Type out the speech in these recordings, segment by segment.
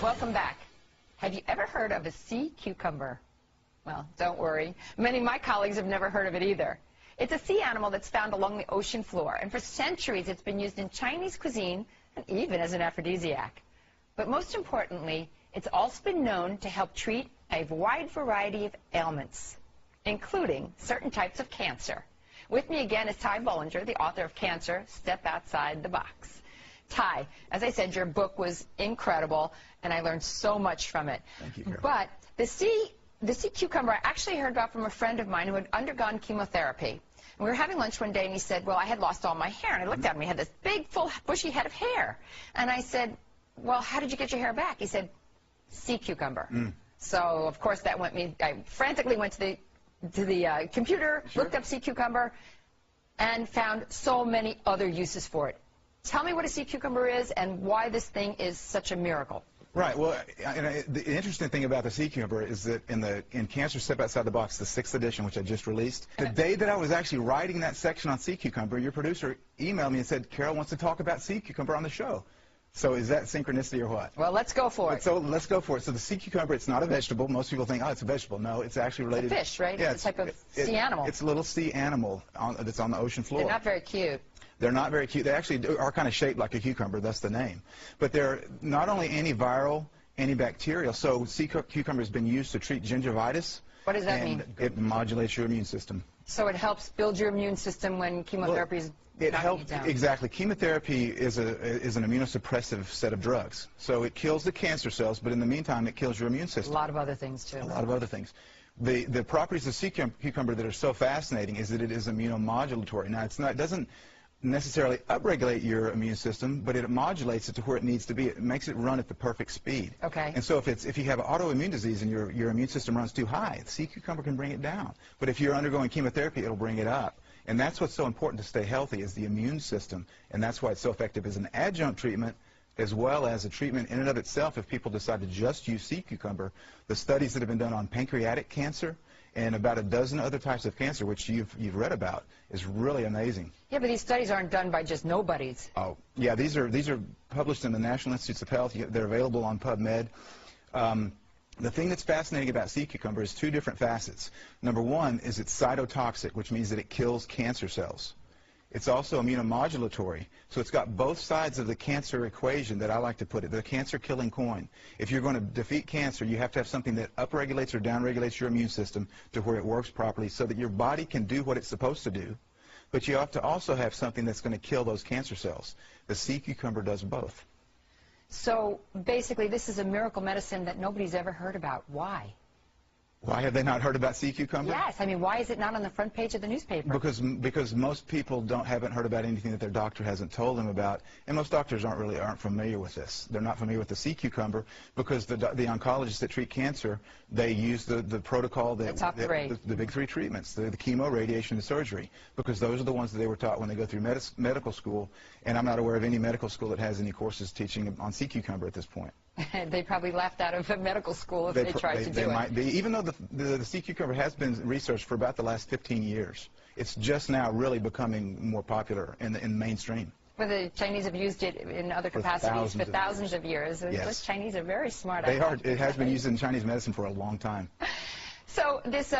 Welcome back. Have you ever heard of a sea cucumber? Well, don't worry. Many of my colleagues have never heard of it either. It's a sea animal that's found along the ocean floor, and for centuries it's been used in Chinese cuisine and even as an aphrodisiac. But most importantly, it's also been known to help treat a wide variety of ailments, including certain types of cancer. With me again is Ty Bollinger, the author of Cancer, Step Outside the Box. Ty, as I said, your book was incredible, and I learned so much from it. Thank you, Carol. But the sea cucumber I actually heard about from a friend of mine who had undergone chemotherapy. And we were having lunch one day, and he said, well, I had lost all my hair. And I looked at him, he had this big, full, bushy head of hair. And I said, well, how did you get your hair back? He said, sea cucumber. So, of course, that I frantically went to the computer, looked up sea cucumber, and found so many other uses for it. Tell me what a sea cucumber is and why this thing is such a miracle. Right. Well, the interesting thing about the sea cucumber is that in Cancer Step Outside the Box, the 6th edition, which I just released, the day that I was actually writing that section on sea cucumber, your producer emailed me and said, Carol wants to talk about sea cucumber on the show. So is that synchronicity or what? Well, let's go for it. So let's go for it. So the sea cucumber, it's not a vegetable. Most people think, oh, it's a vegetable. No, it's actually related. It's a fish, right? Yeah, it's a type of sea animal. It's a little sea animal that's on the ocean floor. They're not very cute. They're not very cute. They actually are kind of shaped like a cucumber. That's the name. But they're not only antiviral, antibacterial. So sea cucumber has been used to treat gingivitis. What does that mean? It modulates your immune system. So it helps build your immune system when chemotherapy is knocking you down. Exactly. Chemotherapy is an immunosuppressive set of drugs. So it kills the cancer cells, but in the meantime, it kills your immune system. A lot of other things, too. A lot of other things. The properties of sea cucumber that are so fascinating is that it is immunomodulatory. Now, it doesn't necessarily upregulate your immune system, but it modulates it to where it needs to be. It makes it run at the perfect speed. Okay. And so if you have autoimmune disease and your immune system runs too high, the sea cucumber can bring it down. But if you're undergoing chemotherapy, it'll bring it up. And that's what's so important to stay healthy is the immune system. And that's why it's so effective as an adjunct treatment as well as a treatment in and of itself if people decide to just use sea cucumber. The studies that have been done on pancreatic cancer and about a dozen other types of cancer, which you've read about, is really amazing. Yeah, but these studies aren't done by just nobodies. Oh, yeah, these are published in the National Institutes of Health. They're available on PubMed. The thing that's fascinating about sea cucumber is two different facets. Number one is it's cytotoxic, which means that it kills cancer cells. It's also immunomodulatory, so it's got both sides of the cancer equation that I like to put it, the cancer-killing coin. If you're going to defeat cancer, you have to have something that upregulates or downregulates your immune system to where it works properly so that your body can do what it's supposed to do, but you have to also have something that's going to kill those cancer cells. The sea cucumber does both. So basically this is a miracle medicine that nobody's ever heard about. Why? Why have they not heard about sea cucumber? Yes, I mean, why is it not on the front page of the newspaper? Because most people haven't heard about anything that their doctor hasn't told them about, and most doctors aren't familiar with this. They're not familiar with the sea cucumber because the oncologists that treat cancer, they use the protocol the big three treatments, the chemo, radiation, and surgery, because those are the ones that they were taught when they go through medical school, and I'm not aware of any medical school that has any courses teaching on sea cucumber at this point. They probably laughed out of medical school if they tried to do it. They might be, even though the sea cucumber has been researched for about the last 15 years. It's just now really becoming more popular in mainstream. Well, the Chinese have used it in other capacities for thousands of years. Yes. Those Chinese are very smart. They are. It has been used in Chinese medicine for a long time. So this,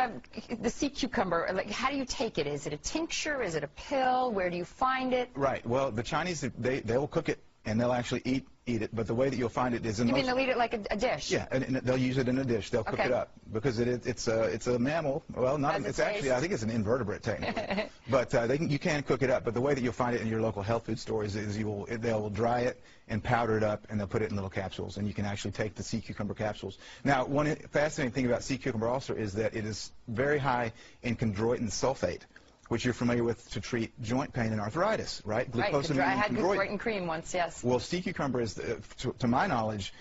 the sea cucumber, like, how do you take it? Is it a tincture? Is it a pill? Where do you find it? Right. Well, the Chinese, they will cook it and they'll actually eat it, but the way that you'll find it is in You mean they'll eat it like a dish? Yeah, and they'll use it in a dish. They'll cook it up because it's a mammal. Well, it's actually, I think it's an invertebrate technically. But you can cook it up. But the way that you'll find it in your local health food stores is they'll dry it and powder it up, and they'll put it in little capsules, and you can actually take the sea cucumber capsules. Now, one fascinating thing about sea cucumber also is that it is very high in chondroitin sulfate, which you're familiar with to treat joint pain and arthritis, right? Right. I had chondroitin cream once, yes. Well, sea cucumber is, to my knowledge,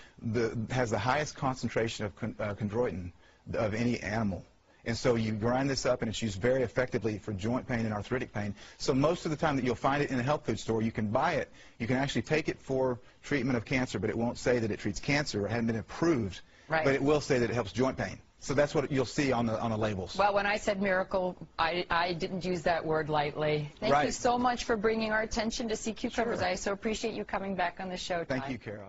has the highest concentration of chondroitin of any animal. And so you grind this up, and it's used very effectively for joint pain and arthritic pain. So most of the time that you'll find it in a health food store, you can buy it. You can actually take it for treatment of cancer, but it won't say that it treats cancer. It hasn't been approved. Right. But it will say that it helps joint pain. So that's what you'll see on the labels. Well, when I said miracle, I didn't use that word lightly. Thank you so much for bringing our attention to sea cucumbers. Sure. I so appreciate you coming back on the show, Ty. Thank you, Carol.